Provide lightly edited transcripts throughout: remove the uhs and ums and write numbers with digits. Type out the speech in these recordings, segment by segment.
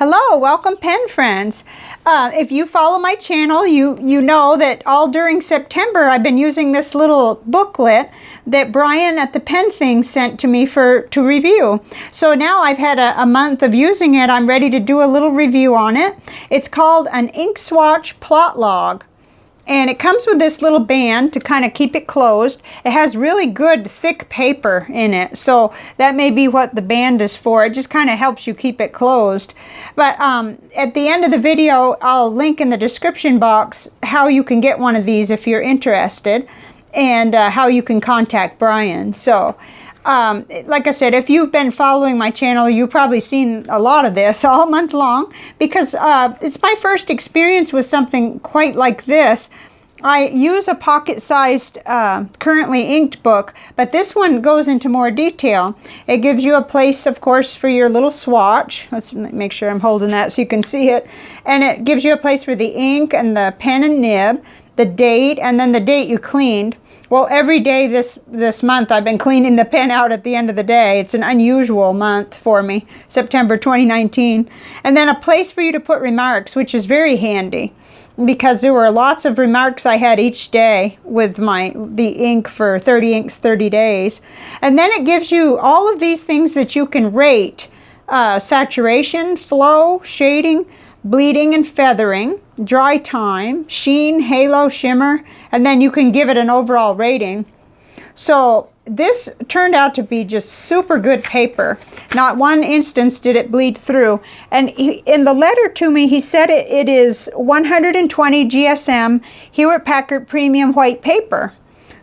Hello, welcome pen friends. If you follow my channel, you know that all during September I've been using this little booklet that Brian at the Pen Thing sent to me to review. So now I've had a month of using it. I'm ready to do a little review on it. It's called an Ink Swatch Plot Log. And it comes with this little band to kind of keep it closed. It has really good thick paper in it, so that may be what the band is for. It just kind of helps you keep it closed. But at the end of the video, I'll link in the description box how you can get one of these if you're interested, and how you can contact Brian. So like I said, if you've been following my channel, you've probably seen a lot of this all month long, because it's my first experience with something quite like this. I use a pocket-sized currently inked book, but this one goes into more detail. It gives you a place, of course, for your little swatch. Let's make sure I'm holding that so you can see it. And it gives you a place for the ink and the pen and nib, the date, and then the date you cleaned. Well, every day this month I've been cleaning the pen out at the end of the day. It's an unusual month for me, September 2019. And then a place for you to put remarks, which is very handy, because there were lots of remarks I had each day with the ink for 30 inks, 30 days. And then it gives you all of these things that you can rate: saturation, flow, shading, bleeding and feathering, dry time, sheen, halo, shimmer, and then you can give it an overall rating. So this turned out to be just super good paper. Not one instance did it bleed through. And in the letter to me, he said it is 120 GSM Hewlett-Packard premium white paper.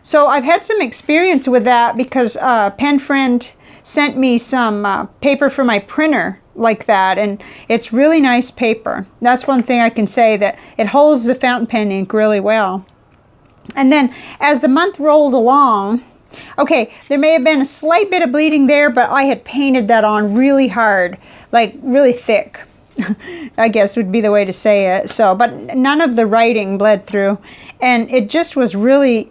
So I've had some experience with that, because a pen friend sent me some paper for my printer like that, and it's really nice paper. That's one thing I can say, that it holds the fountain pen ink really well. And then as the month rolled along, okay, there may have been a slight bit of bleeding there, but I had painted that on really hard, like really thick, I guess would be the way to say it. So, but none of the writing bled through, and it just was really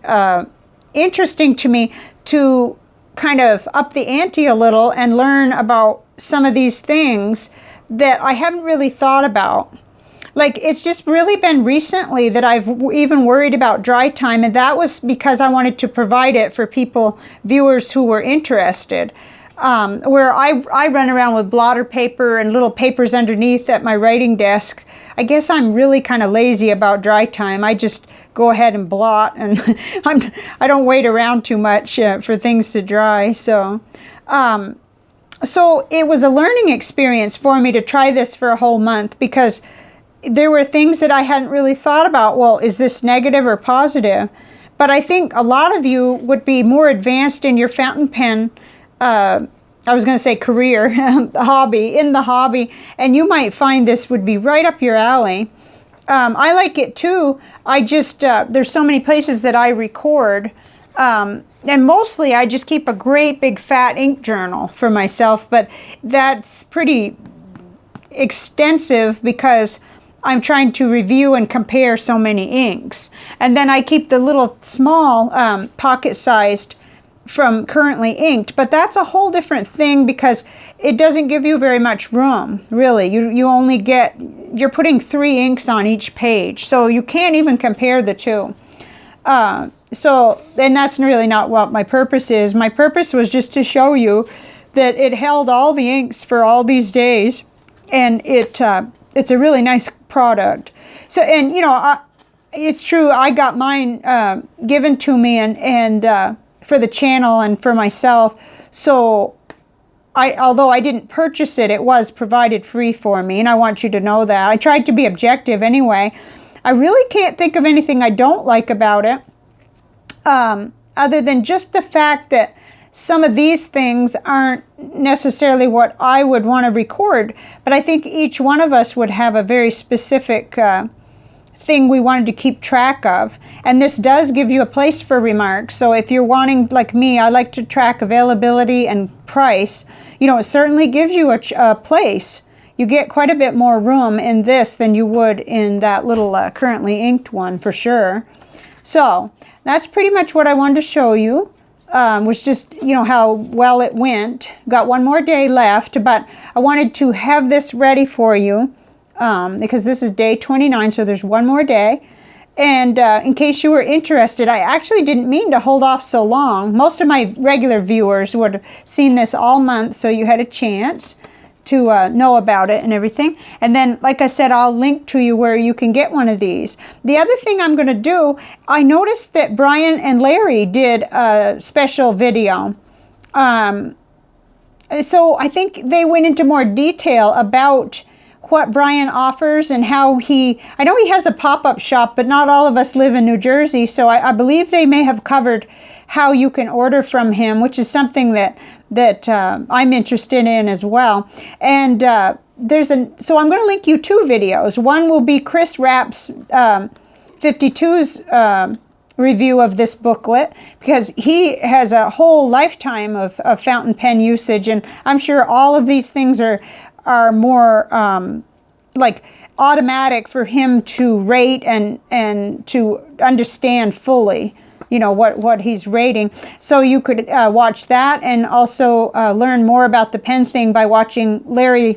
interesting to me to kind of up the ante a little and learn about some of these things that I haven't really thought about. Like, it's just really been recently that I've even worried about dry time, and that was because I wanted to provide it for viewers who were interested. Where I run around with blotter paper and little papers underneath at my writing desk. I guess I'm really kind of lazy about dry time. I just go ahead and blot, and I don't wait around too much for things to dry. So it was a learning experience for me to try this for a whole month, because there were things that I hadn't really thought about. Well, is this negative or positive? But I think a lot of you would be more advanced in your fountain pen, I was going to say career, hobby, and you might find this would be right up your alley. I like it too. I just, there's so many places that I record, and mostly I just keep a great big fat ink journal for myself, but that's pretty extensive because I'm trying to review and compare so many inks. And then I keep the little small pocket-sized from currently inked, but that's a whole different thing, because it doesn't give you very much room, really. You only you're putting 3 inks on each page, so you can't even compare the two. And that's really not what my purpose is. My purpose was just to show you that it held all the inks for all these days, and it's a really nice product. So, and you know, it's true, I got mine given to me and for the channel and for myself. So although I didn't purchase it, it was provided free for me, and I want you to know that. I tried to be objective anyway. I really can't think of anything I don't like about it, other than just the fact that some of these things aren't necessarily what I would want to record, but I think each one of us would have a very specific thing we wanted to keep track of. And this does give you a place for remarks. So if you're wanting, like me, I like to track availability and price, you know, it certainly gives you a place. You get quite a bit more room in this than you would in that little currently inked one, for sure. So that's pretty much what I wanted to show you. was just, you know, how well it went. Got one more day left, but I wanted to have this ready for you because this is day 29, so there's one more day. And in case you were interested, I actually didn't mean to hold off so long. Most of my regular viewers would have seen this all month, so you had a chance to know about it and everything. And then, like I said, I'll link to you where you can get one of these. The other thing I'm going to do, I noticed that Brian and Larry did a special video. So I think they went into more detail about what Brian offers and how I know he has a pop-up shop, but not all of us live in New Jersey, so I believe they may have covered how you can order from him, which is something that I'm interested in as well. And so I'm going to link you two videos. One will be Chris Rapp's 52's review of this booklet, because he has a whole lifetime of fountain pen usage, and I'm sure all of these things are more like automatic for him to rate and to understand fully, you know, what he's rating. So you could watch that, and also learn more about the pen thing by watching Larry's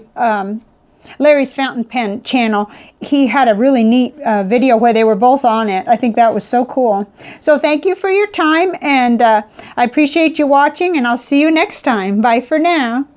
fountain pen channel. He had a really neat video where they were both on it. I think that was so cool. So thank you for your time, and I appreciate you watching, and I'll see you next time. Bye for now.